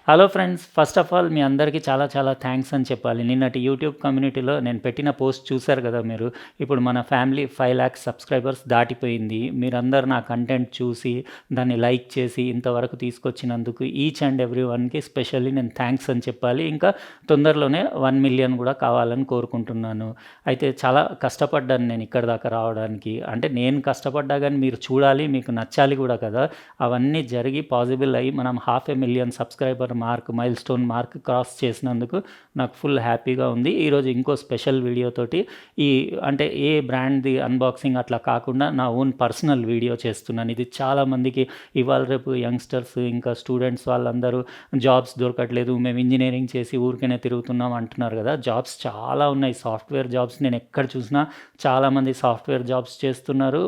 Hello friends, first of all మీ అందరికీ చాలా చాలా థ్యాంక్స్ అని చెప్పాలి. నిన్నటి యూట్యూబ్ కమ్యూనిటీలో నేను పెట్టిన పోస్ట్ చూశారు కదా మీరు. ఇప్పుడు మన ఫ్యామిలీ 5 లాక్స్ సబ్స్క్రైబర్స్ దాటిపోయింది. మీరందరూ నా కంటెంట్ చూసి దాన్ని లైక్ చేసి ఇంతవరకు తీసుకొచ్చినందుకు ఈచ్ అండ్ ఎవ్రీ వన్కి స్పెషల్లీ నేను థ్యాంక్స్ అని చెప్పాలి. ఇంకా తొందరలోనే 1 మిలియన్ కూడా కావాలని కోరుకుంటున్నాను. అయితే చాలా కష్టపడ్డాను నేను ఇక్కడి దాకా రావడానికి. అంటే నేను కష్టపడ్డా కానీ మీరు చూడాలి, మీకు నచ్చాలి కూడా కదా. అవన్నీ జరిగి పాసిబుల్ అయ్యి మనం 500,000 subscriber mile stone mark cross చేసినందుకు నాకు ఫుల్ హ్యాపీగా ఉంది. ఈరోజు ఇంకో స్పెషల్ వీడియోతోటి అంటే ఏ బ్రాండ్ది అన్బాక్సింగ్ అట్లా కాకుండా నా ఓన్ పర్సనల్ వీడియో చేస్తున్నాను. ఇది చాలామందికి ఇవాళ రేపు యంగ్స్టర్స్ ఇంకా స్టూడెంట్స్ వాళ్ళందరూ జాబ్స్ దొరకట్లేదు, మేము ఇంజనీరింగ్ చేసి ఊరికనే తిరుగుతున్నాం అంటున్నారు కదా. జాబ్స్ చాలా ఉన్నాయి, సాఫ్ట్వేర్ జాబ్స్. నేను ఎక్కడ చూసినా చాలామంది సాఫ్ట్వేర్ జాబ్స్ చేస్తున్నారు.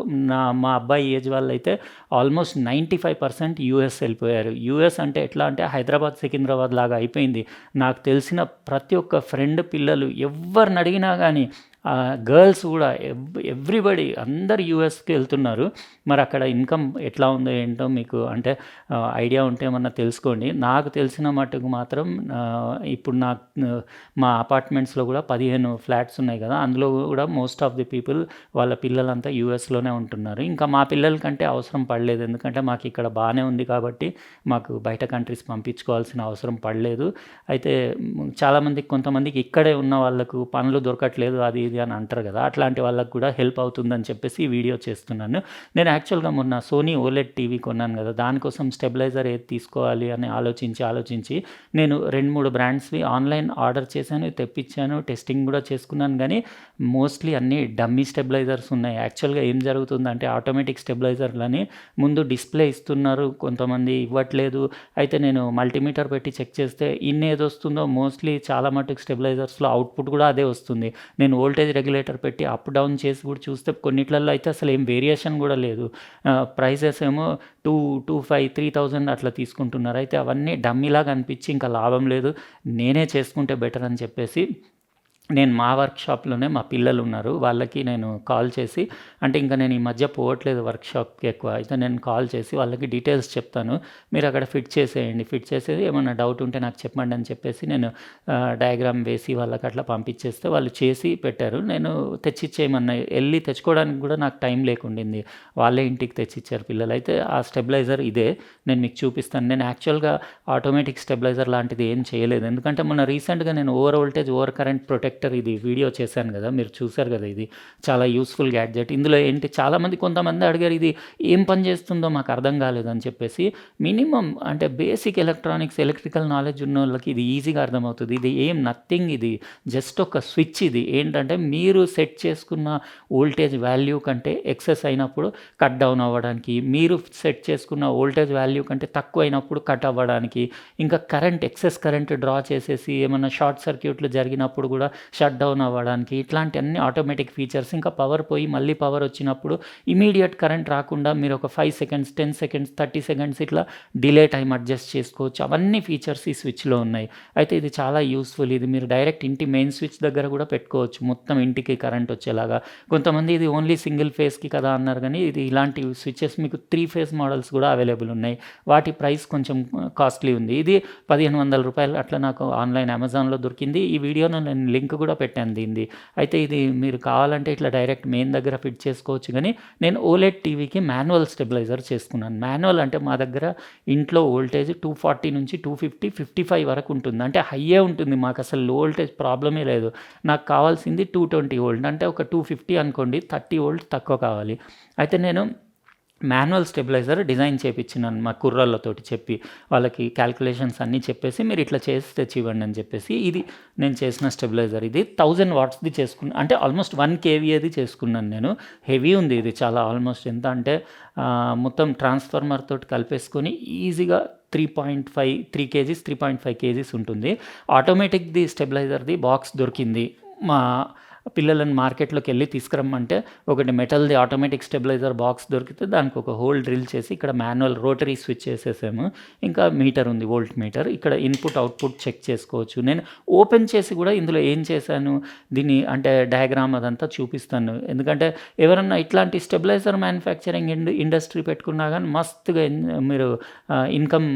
మా అబ్బాయి ఏజ్ వాళ్ళు అయితే ఆల్మోస్ట్ 95% యూఎస్ వెళ్ళిపోయారు. యూఎస్ అంటే ఎట్లా అంటే హైదరాబాద్ సికింద్రాబాద్ లాగా అయిపోయింది. నాకు తెలిసిన ప్రతి ఒక్క ఫ్రెండ్ పిల్లలు ఎవరిని అడిగినా కానీ గర్ల్స్ కూడా ఎవ్రీబడి అందరు యూఎస్కి వెళ్తున్నారు. మరి అక్కడ ఇన్కమ్ ఎట్లా ఉందో ఏంటో మీకు అంటే ఐడియా ఉంటే ఏమన్నా తెలుసుకోండి. నాకు తెలిసిన మట్టుకు మాత్రం ఇప్పుడు మా అపార్ట్మెంట్స్లో కూడా 15 ఫ్లాట్స్ ఉన్నాయి కదా, అందులో కూడా మోస్ట్ ఆఫ్ ది పీపుల్ వాళ్ళ పిల్లలంతా యూఎస్లోనే ఉంటున్నారు. ఇంకా మా పిల్లలకంటే అవసరం పడలేదు, ఎందుకంటే మాకు ఇక్కడ బాగానే ఉంది కాబట్టి మాకు బయట కంట్రీస్ పంపించుకోవాల్సిన అవసరం పడలేదు. అయితే కొంతమందికి ఇక్కడే ఉన్న వాళ్ళకు పనులు దొరకట్లేదు అది ఇది అని అంటారు కదా, అట్లాంటి వాళ్ళకు కూడా హెల్ప్ అవుతుందని చెప్పేసి ఈ వీడియో చేస్తున్నాను. నేను యాక్చువల్గా మొన్న సోనీ ఓలెడ్ టీవీ కొన్నాను కదా, దానికోసం స్టెబిలైజర్ ఏది తీసుకోవాలి అని ఆలోచించి నేను 2-3 బ్రాండ్స్వి ఆన్లైన్ ఆర్డర్ చేశాను, తెప్పించాను, టెస్టింగ్ కూడా చేసుకున్నాను. కానీ మోస్ట్లీ అన్నీ డమ్మీ స్టెబిలైజర్స్ ఉన్నాయి. యాక్చువల్గా ఏం జరుగుతుందంటే ఆటోమేటిక్ స్టెబిలైజర్లని ముందు డిస్ప్లే ఇస్తున్నారు, కొంతమంది ఇవ్వట్లేదు. అయితే నేను మల్టీమీటర్ పెట్టి చెక్ చేస్తే ఏది వస్తుందో మోస్ట్లీ చాలా మటుకు స్టెబిలైజర్స్లో అవుట్పుట్ కూడా అదే వస్తుంది. నేను వోల్టేజ్ రెగ్యులేటర్ పెట్టి అప్ డౌన్ చేసి కూడా చూస్తే కొన్నిట్లలో అయితే అసలు ఏం వేరియేషన్ కూడా లేదు. ప్రైసెస్ ఏమో 2,500, 3,000 అట్లా తీసుకుంటున్నారు. అయితే అవన్నీ డమ్మీలాగా అనిపించి ఇంకా లాభం లేదు, నేనే చేసుకుంటే బెటర్ అని చెప్పేసి నేను మా వర్క్షాప్లోనే మా పిల్లలు ఉన్నారు, వాళ్ళకి నేను కాల్ చేసి, అంటే ఇంకా నేను ఈ మధ్య పోవట్లేదు వర్క్షాప్కి ఎక్కువ. అయితే నేను కాల్ చేసి వాళ్ళకి డీటెయిల్స్ చెప్తాను, మీరు అక్కడ ఫిట్ చేసేది ఏమన్నా డౌట్ ఉంటే నాకు చెప్పండి అని చెప్పేసి నేను డయాగ్రామ్ వేసి వాళ్ళకి అట్లా పంపించేస్తే వాళ్ళు చేసి పెట్టారు. నేను తెచ్చిచ్చేయమన్నా, వెళ్ళి తెచ్చుకోవడానికి కూడా నాకు టైం లేకుండింది, వాళ్ళే ఇంటికి తెచ్చిచ్చారు పిల్లలు. అయితే ఆ స్టెబిలైజర్ ఇదే, నేను మీకు చూపిస్తాను. నేను యాక్చువల్గా ఆటోమేటిక్ స్టెబిలైజర్ లాంటిది ఏం చేయలేదు, ఎందుకంటే మొన్న రీసెంట్గా నేను over voltage over current protector ఇది వీడియో చేశాను కదా, మీరు చూశారు కదా. ఇది చాలా యూస్ఫుల్ గ్యాడ్జెట్. ఇందులో ఏంటి కొంతమంది అడిగారు ఇది ఏం పని చేస్తుందో మాకు అర్థం కాలేదని చెప్పేసి. మినిమం అంటే బేసిక్ ఎలక్ట్రికల్ నాలెడ్జ్ ఉన్న వాళ్ళకి ఇది ఈజీగా అర్థమవుతుంది. ఇది నథింగ్, ఇది జస్ట్ ఒక స్విచ్. ఇది ఏంటంటే మీరు సెట్ చేసుకున్న వోల్టేజ్ వాల్యూ కంటే ఎక్సెస్ అయినప్పుడు కట్ డౌన్ అవ్వడానికి, మీరు సెట్ చేసుకున్న వోల్టేజ్ వాల్యూ కంటే తక్కువ అయినప్పుడు కట్ అవ్వడానికి, ఇంకా ఎక్సెస్ కరెంట్ డ్రా చేసేసి ఏమన్నా షార్ట్ సర్క్యూట్లు జరిగినప్పుడు కూడా షట్ డౌన్ అవ్వడానికి, ఇట్లాంటి అన్ని ఆటోమేటిక్ ఫీచర్స్. ఇంకా పవర్ పోయి మళ్ళీ పవర్ వచ్చినప్పుడు ఇమీడియట్ కరెంట్ రాకుండా మీరు ఒక 5 సెకండ్స్, 10 సెకండ్స్, 30 సెకండ్స్ ఇట్లా డిలే టైం అడ్జస్ట్ చేసుకోవచ్చు. అవన్నీ ఫీచర్స్ ఈ స్విచ్లో ఉన్నాయి. అయితే ఇది చాలా యూస్ఫుల్. ఇది మీరు డైరెక్ట్ ఇంటి మెయిన్ స్విచ్ దగ్గర కూడా పెట్టుకోవచ్చు, మొత్తం ఇంటికి కరెంట్ వచ్చేలాగా. కొంతమంది ఇది ఓన్లీ సింగిల్ ఫేస్కి కదా అన్నారు, కానీ ఇది ఇలాంటి స్విచ్చెస్ మీకు 3 ఫేస్ మోడల్స్ కూడా అవైలబుల్ ఉన్నాయి. వాటి ప్రైస్ కొంచెం కాస్ట్లీ ఉంది. ఇది 1,500 రూపాయలు అట్లా నాకు ఆన్లైన్ అమెజాన్లో దొరికింది. ఈ వీడియోలో నేను లింక్ కూడా పెట్టాను దీనిది. అయితే ఇది మీరు కావాలంటే ఇట్లా డైరెక్ట్ మెయిన్ దగ్గర ఫిట్ చేసుకోవచ్చు. కానీ నేను ఓలెడ్ టీవీకి మాన్యువల్ స్టెబిలైజర్ చేసుకున్నాను. మాన్యువల్ అంటే మా దగ్గర ఇంట్లో వోల్టేజ్ 240 నుంచి 250, 55 వరకు ఉంటుంది. అంటే హైయే ఉంటుంది, మాకు అసలు లో వోల్టేజ్ ప్రాబ్లమే లేదు. నాకు కావాల్సింది 220 వోల్ట్, అంటే ఒక 250 అనుకోండి, 30 వోల్ట్ తక్కువ కావాలి. అయితే నేను మాన్యువల్ స్టెబిలైజర్ డిజైన్ చేయించినాను మా కుర్రాళ్ళతోటి చెప్పి, వాళ్ళకి క్యాల్కులేషన్స్ అన్నీ చెప్పేసి మీరు ఇట్లా చేసి తెచ్చి ఇవ్వండి అని చెప్పేసి. ఇది నేను చేసిన స్టెబిలైజర్. ఇది 1000 వాట్స్ది చేసుకున్నాను, అంటే ఆల్మోస్ట్ 1 kVAది చేసుకున్నాను నేను. హెవీ ఉంది ఇది చాలా, ఆల్మోస్ట్ ఎంత అంటే మొత్తం ట్రాన్స్ఫార్మర్ తోటి కలిపేసుకొని ఈజీగా 3 kgs 3.5 kgs ఉంటుంది. ఆటోమేటిక్ది స్టెబిలైజర్ది బాక్స్ దొరికింది మా పిల్లలను మార్కెట్లోకి వెళ్ళి తీసుకురమ్మంటే ఒకటి మెటల్ది ఆటోమేటిక్ స్టెబిలైజర్ బాక్స్ దొరికితే దానికి ఒక హోల్ డ్రిల్ చేసి ఇక్కడ మాన్యువల్ రోటరీ స్విచ్ చేసేసాము. ఇంకా మీటర్ ఉంది, వోల్ట్ మీటర్. ఇక్కడ ఇన్పుట్ అవుట్పుట్ చెక్ చేసుకోవచ్చు. నేను ఓపెన్ చేసి కూడా ఇందులో ఏం చేశాను దీన్ని అంటే డయాగ్రామ్ అదంతా చూపిస్తాను. ఎందుకంటే ఎవరన్నా ఇట్లాంటి స్టెబిలైజర్ మ్యానుఫ్యాక్చరింగ్ ఇండస్ట్రీ పెట్టుకున్నా కానీ మస్తుగా మీరు ఇన్కమ్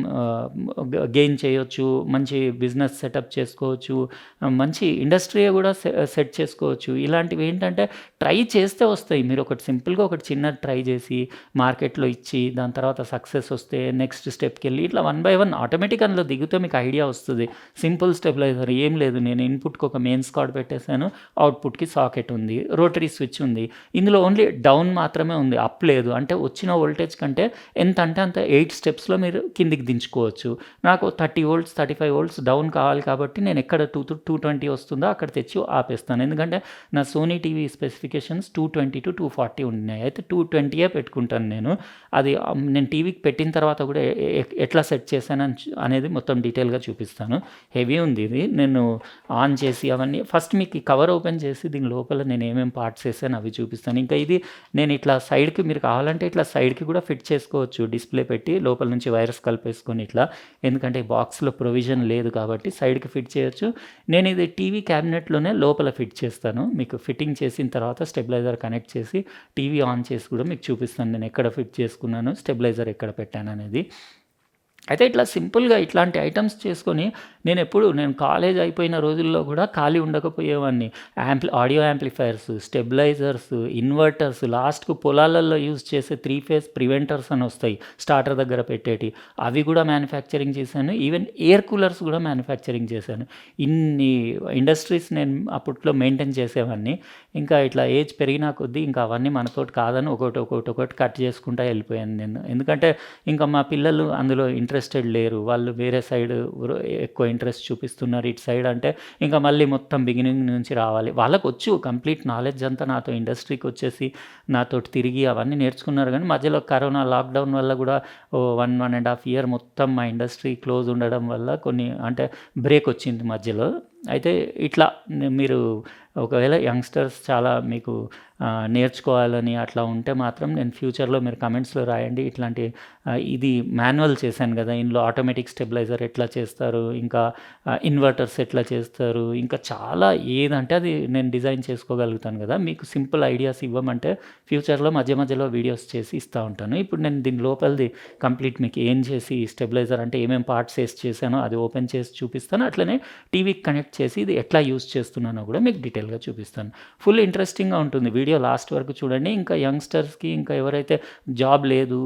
గెయిన్ చేయొచ్చు, మంచి బిజినెస్ సెటప్ చేసుకోవచ్చు, మంచి ఇండస్ట్రీ కూడా సెట్ చేసుకోవచ్చు. ఇలాంటివి ఏంటంటే ట్రై చేస్తే వస్తాయి. మీరు ఒకటి సింపుల్గా ఒకటి చిన్నది ట్రై చేసి మార్కెట్లో ఇచ్చి దాని తర్వాత సక్సెస్ వస్తే నెక్స్ట్ స్టెప్కి వెళ్ళి ఇట్లా 1 by 1 ఆటోమేటిక్ అందులో దిగితే మీకు ఐడియా వస్తుంది. సింపుల్ స్టెబిలైజర్ ఏం లేదు. నేను ఇన్పుట్కి ఒక మెయిన్స్ కార్డ్ పెట్టేశాను, అవుట్పుట్కి సాకెట్ ఉంది, రోటరీ స్విచ్ ఉంది. ఇందులో ఓన్లీ డౌన్ మాత్రమే ఉంది, అప్ లేదు. అంటే వచ్చిన వోల్టేజ్ కంటే ఎంత అంటే అంత 8 స్టెప్స్లో మీరు కిందికి దించుకోవచ్చు. నాకు 30 volts 35 volts డౌన్ కావాలి కాబట్టి నేను ఎక్కడ 220 వస్తుందో అక్కడ తెచ్చి ఆపేస్తాను. ఎందుకంటే నా సోనీ టీవీ స్పెసిఫికేషన్స్ 220 to 240 ఉన్నాయి. అయితే 220 పెట్టుకుంటాను నేను. అది నేను టీవీకి పెట్టిన తర్వాత కూడా ఎట్లా సెట్ చేశాను అనేది మొత్తం డీటెయిల్గా చూపిస్తాను. హెవీ ఉంది ఇది. నేను ఆన్ చేసి అవన్నీ ఫస్ట్ మీకు ఈ కవర్ ఓపెన్ చేసి దీని లోపల నేను ఏమేమి పార్ట్స్ వేసాను అవి చూపిస్తాను. ఇంకా ఇది నేను ఇట్లా సైడ్కి మీరు కావాలంటే ఇట్లా సైడ్కి కూడా ఫిట్ చేసుకోవచ్చు, డిస్ప్లే పెట్టి లోపల నుంచి వైరస్ కలిపేసుకొని ఇట్లా. ఎందుకంటే బాక్స్లో ప్రొవిజన్ లేదు కాబట్టి సైడ్కి ఫిట్ చేయొచ్చు. నేను ఇది టీవీ క్యాబినెట్లోనే లోపల ఫిట్ చేస్తాను. మీకు ఫిట్టింగ్ చేసిన తర్వాత స్టెబిలైజర్ కనెక్ట్ చేసి టీవీ ఆన్ చేసి కూడా మీకు చూపిస్తాను నేను ఎక్కడ ఫిట్ చేసుకున్నాను, స్టెబిలైజర్ ఎక్కడ పెట్టాను అనేది. అయితే ఇట్లా సింపుల్గా ఇట్లాంటి ఐటమ్స్ చేసుకొని నేను కాలేజ్ అయిపోయిన రోజుల్లో కూడా ఖాళీ ఉండకపోయేవాడిని. ఆడియో యాంప్లిఫైర్స్, స్టెబిలైజర్స్, ఇన్వర్టర్స్, లాస్ట్కు పొలాలలో యూజ్ చేసే 3 phase ప్రివెంటర్స్ అని వస్తాయి స్టార్టర్ దగ్గర పెట్టేటి, అవి కూడా మ్యానుఫ్యాక్చరింగ్ చేశాను. ఈవెన్ ఎయిర్ కూలర్స్ కూడా మ్యానుఫ్యాక్చరింగ్ చేశాను. ఇన్ని ఇండస్ట్రీస్ నేను అప్పట్లో మెయింటైన్ చేసేవాడిని. ఇంకా ఇట్లా ఏజ్ పెరిగినా కొద్దీ ఇంకా అవన్నీ మనతోటి కాదని ఒకటి కట్ చేసుకుంటూ వెళ్ళిపోయాను నేను. ఎందుకంటే ఇంకా మా పిల్లలు అందులో ఇంట్రెస్టెడ్ లేరు, వాళ్ళు వేరే సైడ్ ఎక్కువ ఇంట్రెస్ట్ చూపిస్తున్నారు. ఇటు సైడ్ అంటే ఇంకా మళ్ళీ మొత్తం బిగినింగ్ నుంచి రావాలి. వాళ్ళకు వచ్చు కంప్లీట్ నాలెడ్జ్ అంతా నాతో ఇండస్ట్రీకి వచ్చేసి నాతో తిరిగి అవన్నీ నేర్చుకున్నారు. కానీ మధ్యలో కరోనా లాక్డౌన్ వల్ల కూడా 1.5 year మొత్తం మా ఇండస్ట్రీ క్లోజ్ ఉండడం వల్ల కొన్ని అంటే బ్రేక్ వచ్చింది మధ్యలో. అయితే ఇట్లా మీరు ఒకవేళ యంగ్స్టర్స్ చాలా మీకు నేర్చుకోవాలని అట్లా ఉంటే మాత్రం నేను ఫ్యూచర్లో మీరు కమెంట్స్లో రాయండి. ఇట్లాంటి ఇది మాన్యువల్ చేశాను కదా, ఇందులో ఆటోమేటిక్ స్టెబిలైజర్ ఎట్లా చేస్తారు, ఇంకా ఇన్వర్టర్స్ ఎట్లా చేస్తారు, ఇంకా చాలా ఏదంటే అది నేను డిజైన్ చేసుకోగలుగుతాను కదా. మీకు సింపుల్ ఐడియాస్ ఇవ్వమంటే ఫ్యూచర్లో మధ్యలో వీడియోస్ చేసి ఇస్తూ ఉంటాను. ఇప్పుడు నేను దీని లోపలిది కంప్లీట్ మీకు ఏం చేసి స్టెబిలైజర్ అంటే ఏమేమి పార్ట్స్ వేసి చేశానో అది ఓపెన్ చేసి చూపిస్తాను. అట్లనే టీవీకి కనెక్ట్ చేసి ఇది ఎట్లా యూస్ చేస్తున్నానో కూడా మీకు డీటెయిల్గా చూపిస్తాను. ఫుల్ ఇంట్రెస్టింగ్గా ఉంటుంది వీడియో, లాస్ట్ వరకు చూడండి. ఇంకా యంగ్స్టర్స్కి ఇంకా ఎవరైతే జాబ్ లేదు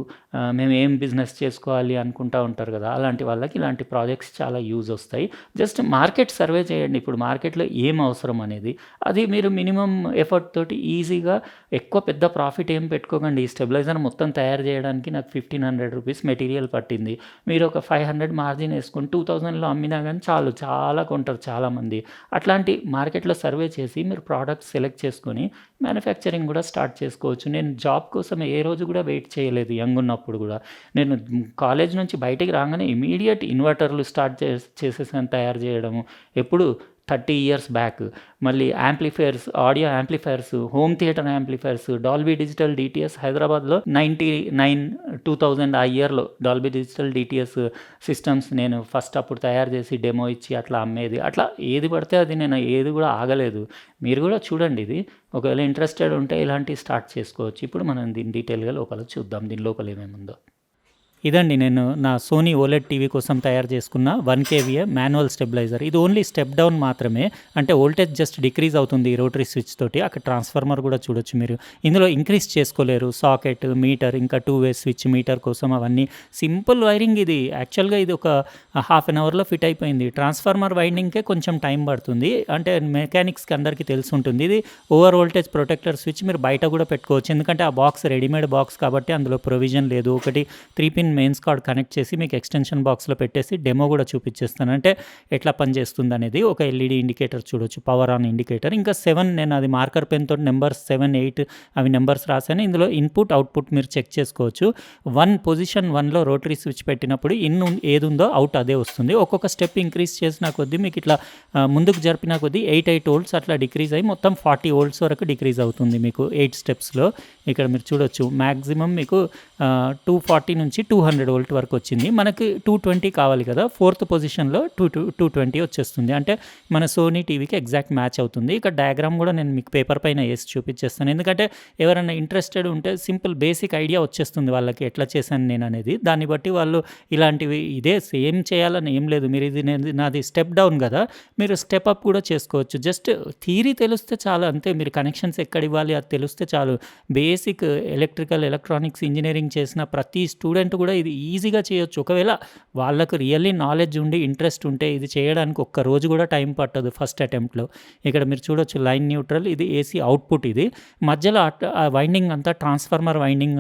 మేము ఏం బిజినెస్ చేసుకోవాలి అనుకుంటూ ఉంటారు కదా, అలాంటి వాళ్ళకి ఇలాంటి ప్రాజెక్ట్స్ చాలా యూజ్ వస్తాయి. జస్ట్ మార్కెట్ సర్వే చేయండి, ఇప్పుడు మార్కెట్లో ఏం అవసరం అనేది. అది మీరు మినిమం ఎఫర్ట్ తోటి ఈజీగా ఎక్కువ పెద్ద ప్రాఫిట్ ఏం పెట్టుకోకండి. ఈ స్టెబిలైజర్ మొత్తం తయారు చేయడానికి నాకు 1,500 rupees మెటీరియల్ పట్టింది. మీరు ఒక 500 మార్జిన్ వేసుకొని 2000లో అమ్మినా కానీ చాలా కొంటారు చాలామంది. అట్లాంటి మార్కెట్లో సర్వే చేసి మీరు ప్రోడక్ట్ సెలెక్ట్ చేసుకొని మ్యానుఫ్యాక్చరింగ్ కూడా స్టార్ట్ చేసుకోవచ్చు. నేను జాబ్ కోసం ఏ రోజు కూడా వెయిట్ చేయలేదు యంగ్ ఉన్నప్పుడు కూడా. నేను కాలేజ్ నుంచి బయటికి రాగానే ఇమీడియట్ ఇన్వర్టర్లు స్టార్ట్ చేసేసాను తయారు చేయడము. ఎప్పుడు 30 years బ్యాక్. మళ్ళీ amplifiers, audio amplifiers, home theatre amplifiers, Dolby digital DTS హైదరాబాద్లో 2000 ఆ ఇయర్లో డాల్బీ డిజిటల్ DTS సిస్టమ్స్ నేను ఫస్ట్ అప్పుడు తయారు చేసి డెమో ఇచ్చి అట్లా అమ్మేది. అట్లా ఏది పడితే అది నేను ఏది కూడా ఆగలేదు. మీరు కూడా చూడండి, ఇది ఒకవేళ ఇంట్రెస్టెడ్ ఉంటే ఇలాంటివి స్టార్ట్ చేసుకోవచ్చు. ఇప్పుడు మనం దీని డీటెయిల్గా లోపల చూద్దాం, దీని లోపల ఏమేముందో. ఇదండి నేను నా సోనీ OLED టీవీ కోసం తయారు చేసుకున్న 1 kVA మాన్యువల్ స్టెబిలైజర్. ఇది ఓన్లీ స్టెప్ డౌన్ మాత్రమే, అంటే వోల్టేజ్ జస్ట్ డిక్రీజ్ అవుతుంది రోటరీ స్విచ్ తోటి. అక్కడ ట్రాన్స్ఫార్మర్ కూడా చూడొచ్చు మీరు. ఇందులో ఇంక్రీజ్ చేసుకోలేరు. సాకెట్, మీటర్, ఇంకా 2-way స్విచ్ మీటర్ కోసం అవన్నీ సింపుల్ వైరింగ్. ఇది యాక్చువల్గా ఇది ఒక ½ an hourలో ఫిట్ అయిపోయింది. ట్రాన్స్ఫార్మర్ వైండింగ్కే కొంచెం టైం పడుతుంది, అంటే మెకానిక్స్కి అందరికీ తెలిసి ఉంటుంది. ఇది ఓవర్ వోల్టేజ్ ప్రొటెక్టర్ స్విచ్ మీరు బయట కూడా పెట్టుకోవచ్చు, ఎందుకంటే ఆ బాక్స్ రెడీమేడ్ బాక్స్ కాబట్టి అందులో ప్రొవిజన్ లేదు. ఒకటి 3-pin మెయిన్స్ కార్డ్ కనెక్ట్ చేసి మీకు ఎక్స్టెన్షన్ బాక్స్లో పెట్టేసి డెమో కూడా చూపించేస్తాను, అంటే ఎట్లా పనిచేస్తుంది అనేది. ఒక ఎల్ఈడి ఇండికేటర్ చూడొచ్చు, పవర్ ఆన్ ఇండికేటర్. ఇంకా 7 నేను అది మార్కర్ పెన్ తోటి నెంబర్స్ 7, 8 అవి నెంబర్స్ రాశాను. ఇందులో ఇన్పుట్ అవుట్పుట్ మీరు చెక్ చేసుకోవచ్చు. పొజిషన్ 1లో రోటరీ స్విచ్ పెట్టినప్పుడు ఏది ఉందో అవుట్ అదే వస్తుంది. ఒక్కొక్క స్టెప్ ఇంక్రీజ్ చేసిన కొద్దీ మీకు ఇట్లా ముందుకు జరిపిన కొద్దీ 8 వోల్ట్స్ అట్లా డిక్రీజ్ అయ్యి మొత్తం 40 వోల్ట్స్ వరకు డిక్రీజ్ అవుతుంది మీకు 8 స్టెప్స్లో. ఇక్కడ మీరు చూడొచ్చు మ్యాక్సిమం మీకు 240 నుంచి 200 వోల్ట్ వరకు వచ్చింది. మనకి 220 కావాలి కదా, 4th పొజిషన్లో 220 వచ్చేస్తుంది. అంటే మన సోనీ టీవీకి ఎగ్జాక్ట్ మ్యాచ్ అవుతుంది. ఇక్కడ డయాగ్రామ్ కూడా నేను మీకు పేపర్ పైన వేసి చూపించేస్తాను, ఎందుకంటే ఎవరైనా ఇంట్రెస్టెడ్ ఉంటే సింపుల్ బేసిక్ ఐడియా వచ్చేస్తుంది వాళ్ళకి ఎట్లా చేశాను నేను అనేది. దాన్ని బట్టి వాళ్ళు ఇలాంటివి ఇదే సేమ్ చేయాలని ఏం లేదు. మీరు ఇది నాది స్టెప్ డౌన్ కదా, మీరు స్టెప్ అప్ కూడా చేసుకోవచ్చు. జస్ట్ థియరీ తెలిస్తే చాలు, అంతే. మీరు కనెక్షన్స్ ఎక్కడ ఇవ్వాలి అది తెలిస్తే చాలు. బేసిక్ ఎలక్ట్రానిక్స్ ఇంజనీరింగ్ చేసిన ప్రతి స్టూడెంట్ కూడా ఇది ఈజీగా చేయొచ్చు. ఒకవేళ వాళ్ళకు రియల్లీ నాలెడ్జ్ ఉండి ఇంట్రెస్ట్ ఉంటే ఇది చేయడానికి ఒక్క రోజు కూడా టైం పట్టదు ఫస్ట్ అటెంప్ట్లో. ఇక్కడ మీరు చూడొచ్చు లైన్ న్యూట్రల్, ఇది ఏసీ అవుట్పుట్. ఇది మధ్యలో వైండింగ్ అంతా ట్రాన్స్ఫార్మర్ వైండింగ్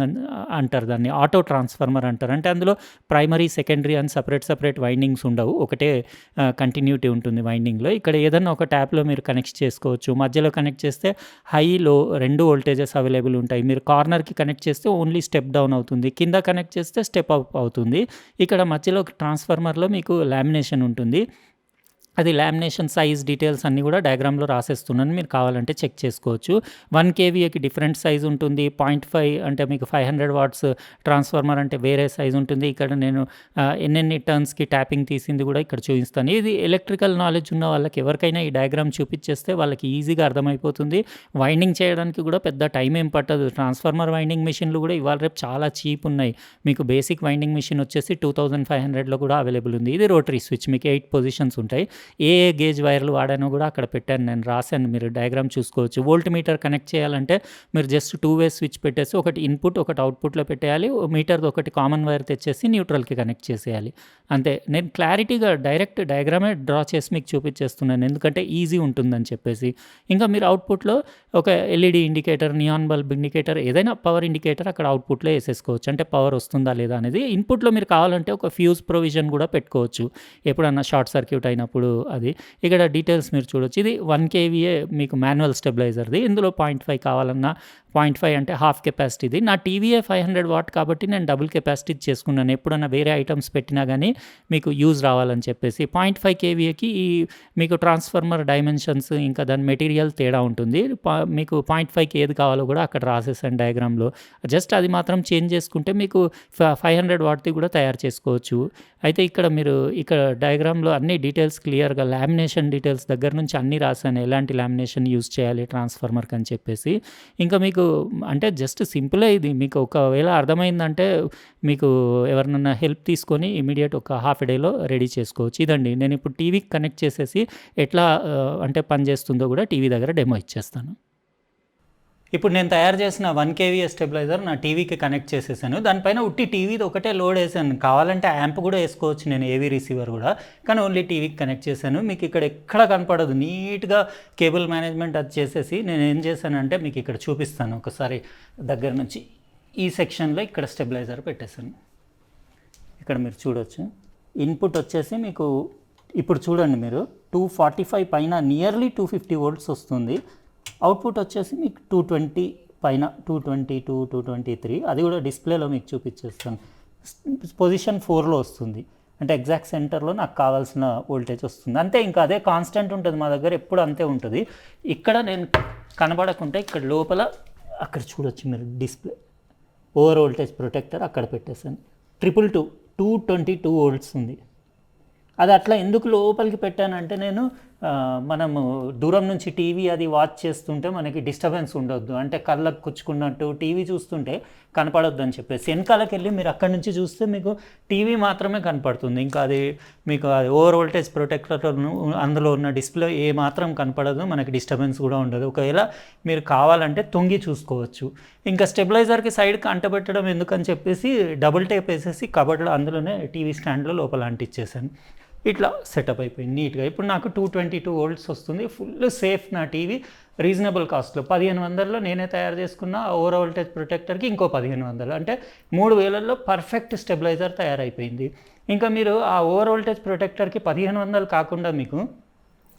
అంటారు, దాన్ని ఆటో ట్రాన్స్ఫార్మర్ అంటారు. అంటే అందులో ప్రైమరీ, సెకండరీ అని సపరేట్ వైండింగ్స్ ఉండవు, ఒకటే కంటిన్యూటీ ఉంటుంది వైండింగ్లో. ఇక్కడ ఏదన్నా ఒక ట్యాప్లో మీరు కనెక్ట్ చేసుకోవచ్చు. మధ్యలో కనెక్ట్ చేస్తే హై, లో 2 వోల్టేజెస్ అవైలబుల్ ఉంటాయి. మీరు కార్నర్కి కనెక్ట్ చేస్తే ఓన్లీ స్టెప్ డౌన్ అవుతుంది, కింద కనెక్ట్ చేస్తే స్టెప్ అప్ అవుతుంది. ఇక్కడ మధ్యలో ట్రాన్స్ఫార్మర్లో మీకు లామినేషన్ ఉంటుంది. అది లామినేషన్ సైజ్ డీటెయిల్స్ అన్నీ కూడా డయాగ్రామ్లో రాసేస్తున్నాను, మీరు కావాలంటే చెక్ చేసుకోవచ్చు. 1 kVAకి డిఫరెంట్ సైజ్ ఉంటుంది. 0.5 అంటే మీకు 500 వాట్స్ ట్రాన్స్ఫార్మర్ అంటే వేరే సైజ్ ఉంటుంది. ఇక్కడ నేను ఎన్నెన్ని టర్న్స్కి ట్యాపింగ్ తీసింది కూడా ఇక్కడ చూపిస్తాను. ఇది ఎలక్ట్రికల్ నాలెడ్జ్ ఉన్న వాళ్ళకి ఎవరికైనా ఈ డయాగ్రామ్ చూపించేస్తే వాళ్ళకి ఈజీగా అర్థమైపోతుంది. వైండింగ్ చేయడానికి కూడా పెద్ద టైం ఏం పట్టదు. ట్రాన్స్ఫార్మర్ వైండింగ్ మిషన్లు కూడా ఇవాళ రేపు చాలా చీప్ ఉన్నాయి. మీకు బేసిక్ వైండింగ్ మిషన్ వచ్చేసి 2500లో కూడా అవైలబుల్ ఉంది. ఇది రోటరీ స్విచ్, మీకు 8 పొజిషన్స్ ఉంటాయి. ఏ గేజ్ వైర్లు వాడానో కూడా అక్కడ పెట్టాను, నేను రాశాను, మీరు డయాగ్రామ్ చూసుకోవచ్చు. వోల్ట్ మీటర్ కనెక్ట్ చేయాలంటే మీరు జస్ట్ 2 వే స్విచ్ పెట్టేసి ఒకటి ఇన్పుట్ ఒకటి అవుట్పుట్లో పెట్టేయాలి. మీటర్ది ఒకటి కామన్ వైర్ తెచ్చేసి న్యూట్రల్కి కనెక్ట్ చేసేయాలి, అంతే. నేను క్లారిటీగా డైరెక్ట్ డయాగ్రామే డ్రా చేసి మీకు చూపించేస్తున్నాను, ఎందుకంటే ఈజీ ఉంటుందని చెప్పేసి. ఇంకా మీరు అవుట్పుట్లో ఒక LED indicator, neon bulb indicator, ఏదైనా పవర్ ఇండికేటర్ అక్కడ అవుట్పుట్లో వేసేసుకోవచ్చు, అంటే పవర్ వస్తుందా లేదా అనేది. ఇన్పుట్లో మీరు కావాలంటే ఒక ఫ్యూజ్ ప్రొవిజన్ కూడా పెట్టుకోవచ్చు, ఎప్పుడన్నా షార్ట్ సర్క్యూట్ అయినప్పుడు అది. ఇక్కడ డీటెయిల్స్ మీరు చూడొచ్చు. ఇది 1 kVA మీకు మాన్యువల్ స్టెబిలైజర్ది. ఇందులో 0.5 కావాలన్నా 0.5 అంటే హాఫ్ కెపాసిటీది. నా టీవీఏ 500 వాట్ కాబట్టి నేను డబుల్ కెపాసిటీ చేసుకున్నాను, ఎప్పుడన్నా వేరే ఐటమ్స్ పెట్టినా కానీ మీకు యూజ్ రావాలని చెప్పేసి. 0.5 kVAకి ఈ మీకు ట్రాన్స్ఫార్మర్ డైమెన్షన్స్ ఇంకా దాని మెటీరియల్ తేడా ఉంటుంది. మీకు 0.5కి ఏది కావాలో కూడా అక్కడ రాసేసాను డయాగ్రామ్లో. జస్ట్ అది మాత్రం చేంజ్ చేసుకుంటే మీకు 500 వాట్ది కూడా తయారు చేసుకోవచ్చు. అయితే ఇక్కడ డయాగ్రామ్లో అన్ని డీటెయిల్స్ క్లియర్గా లామినేషన్ డీటెయిల్స్ దగ్గర నుంచి అన్నీ రాశాను, ఎలాంటి లామినేషన్ యూజ్ చేయాలి ట్రాన్స్ఫార్మర్కి అని చెప్పేసి. ఇంకా మీకు అంటే జస్ట్ సింపులే ఇది. మీకు ఒకవేళ అర్థమైందంటే మీకు ఎవరినన్నా హెల్ప్ తీసుకొని ఇమీడియట్ ఒక హాఫ్ ఎ డేలో రెడీ చేసుకోవచ్చు. ఇదండి, నేను ఇప్పుడు టీవీకి కనెక్ట్ చేసేసి ఎట్లా అంటే పనిచేస్తుందో కూడా టీవీ దగ్గర డెమో ఇచ్చేస్తాను. ఇప్పుడు నేను తయారు చేసిన 1 kVA స్టెబిలైజర్ నా టీవీకి కనెక్ట్ చేసేసాను. దానిపైన ఉట్టి టీవీది ఒకటే లోడ్ వేసాను, కావాలంటే యాంప్ కూడా వేసుకోవచ్చు నేను, ఏవీ రిసీవర్ కూడా, కానీ ఓన్లీ టీవీకి కనెక్ట్ చేశాను. మీకు ఇక్కడ ఎక్కడ కనపడదు, నీట్గా కేబుల్ మేనేజ్మెంట్ అది చేసేసి నేను ఏం చేశానంటే మీకు ఇక్కడ చూపిస్తాను ఒకసారి దగ్గర నుంచి. ఈ సెక్షన్లో ఇక్కడ స్టెబిలైజర్ పెట్టేశాను. ఇక్కడ మీరు చూడొచ్చు, ఇన్పుట్ వచ్చేసి మీకు ఇప్పుడు చూడండి మీరు 245 పైన నియర్లీ 250 వోల్ట్స్ వస్తుంది. అవుట్పుట్ వచ్చేసి మీకు 220 పైన 222, 223, అది కూడా డిస్ప్లేలో మీకు చూపించేస్తాను. పొజిషన్ 4లో వస్తుంది, అంటే ఎగ్జాక్ట్ సెంటర్లో నాకు కావాల్సిన వోల్టేజ్ వస్తుంది, అంతే. ఇంకా అదే కాన్స్టెంట్ ఉంటుంది మా దగ్గర, ఎప్పుడు అంతే ఉంటుంది. ఇక్కడ నేను కనబడకుంటే ఇక్కడ లోపల అక్కడ చూడొచ్చు మీరు డిస్ప్లే ఓవర్ వోల్టేజ్ ప్రొటెక్టర్ అక్కడ పెట్టేసాను. 222 వోల్ట్స్ ఉంది. అది అట్లా ఎందుకు లోపలికి పెట్టానంటే నేను మనము దూరం నుంచి టీవీ అది వాచ్ చేస్తుంటే మనకి డిస్టర్బెన్స్ ఉండొద్దు, అంటే కళ్ళకు కుచ్చుకున్నట్టు టీవీ చూస్తుంటే కనపడొద్దు అని చెప్పేసి. వెనకాలకి వెళ్ళి మీరు అక్కడి నుంచి చూస్తే మీకు టీవీ మాత్రమే కనపడుతుంది, ఇంకా అది మీకు అది ఓవర్ వోల్టేజ్ ప్రొటెక్టర్ అందులో ఉన్న డిస్ప్లే ఏ మాత్రం కనపడదు, మనకి డిస్టర్బెన్స్ కూడా ఉండదు. ఒకవేళ మీరు కావాలంటే తొంగి చూసుకోవచ్చు. ఇంకా స్టెబిలైజర్కి సైడ్కి అంటబెట్టడం ఎందుకని చెప్పేసి డబుల్ టేప్ వేసేసి కబర్డ్లో అందులోనే టీవీ స్టాండ్లో లోపల అంటించేసాను. ఇట్లా సెటప్ అయిపోయింది నీట్గా. ఇప్పుడు నాకు 222 వోల్ట్స్ వస్తుంది, ఫుల్ సేఫ్ నా టీవీ, రీజనబుల్ కాస్ట్లో 1500లో నేనే తయారు చేసుకున్న ఓవర్ వోల్టేజ్ ప్రొటెక్టర్కి ఇంకో 1500, అంటే 3000లో పర్ఫెక్ట్ స్టెబిలైజర్ తయారైపోయింది. ఇంకా మీరు ఆ ఓవర్ వోల్టేజ్ ప్రొటెక్టర్కి 1500 కాకుండా మీకు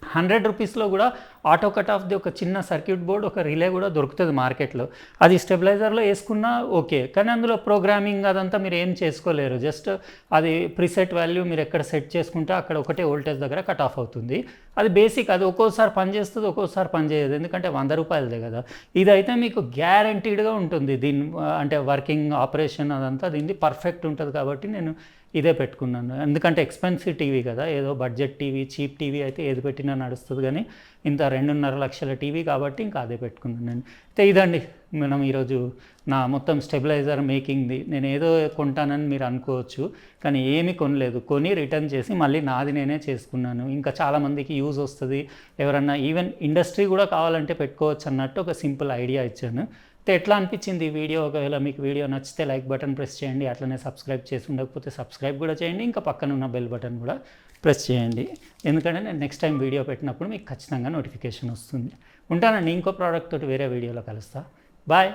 100 రూపీస్లో కూడా ఆటో కట్ ఆఫ్ది ఒక చిన్న సర్క్యూట్ బోర్డ్, ఒక రిలే కూడా దొరుకుతుంది మార్కెట్లో. అది స్టెబిలైజర్లో వేసుకున్నా ఓకే, కానీ అందులో ప్రోగ్రామింగ్ అదంతా మీరు ఏం చేసుకోలేరు. జస్ట్ అది ప్రీసెట్ వాల్యూ మీరు ఎక్కడ సెట్ చేసుకుంటే అక్కడ ఒకటే వోల్టేజ్ దగ్గర కట్ ఆఫ్ అవుతుంది. అది బేసిక్, అది ఒక్కోసారి పనిచేస్తుంది, ఒక్కోసారి పనిచేయదు, ఎందుకంటే 100 రూపాయలదే కదా. ఇదైతే మీకు గ్యారంటీడ్గా ఉంటుంది దీని అంటే వర్కింగ్ ఆపరేషన్ అదంతా దీన్ని పర్ఫెక్ట్ ఉంటుంది. కాబట్టి నేను ఇదే పెట్టుకున్నాను, ఎందుకంటే ఎక్స్పెన్సివ్ టీవీ కదా, ఏదో బడ్జెట్ టీవీ చీప్ టీవీ అయితే ఏది పెట్టినా నడుస్తుంది, కానీ ఇంత 2.5 లక్షల టీవీ కాబట్టి ఇంకా అదే పెట్టుకున్నాను నేను. అయితే ఇదండి మనం ఈరోజు నా మొత్తం స్టెబిలైజర్ మేకింగ్ది. నేను ఏదో కొంటానని మీరు అనుకోవచ్చు, కానీ ఏమీ కొనలేదు, కొని రిటర్న్ చేసి మళ్ళీ నాది నేనే చేసుకున్నాను. ఇంకా చాలామందికి యూజ్ వస్తుంది, ఎవరన్నా ఈవెన్ ఇండస్ట్రీ కూడా కావాలంటే పెట్టుకోవచ్చు అన్నట్టు ఒక సింపుల్ ఐడియా ఇచ్చాను. ఎట్లా అనిపించింది ఈ వీడియో? ఒకవేళ మీకు వీడియో నచ్చితే లైక్ బటన్ ప్రెస్ చేయండి, అట్లనే సబ్స్క్రైబ్ చేసి ఉండకపోతే సబ్స్క్రైబ్ కూడా చేయండి, ఇంకా పక్కన ఉన్న బెల్ బటన్ కూడా ప్రెస్ చేయండి, ఎందుకంటే నేను నెక్స్ట్ టైం వీడియో పెట్టినప్పుడు మీకు ఖచ్చితంగా నోటిఫికేషన్ వస్తుంది. ఉంటానండి, ఇంకో ప్రోడక్ట్ తోటి వేరే వీడియోలో కలుస్తా. బాయ్.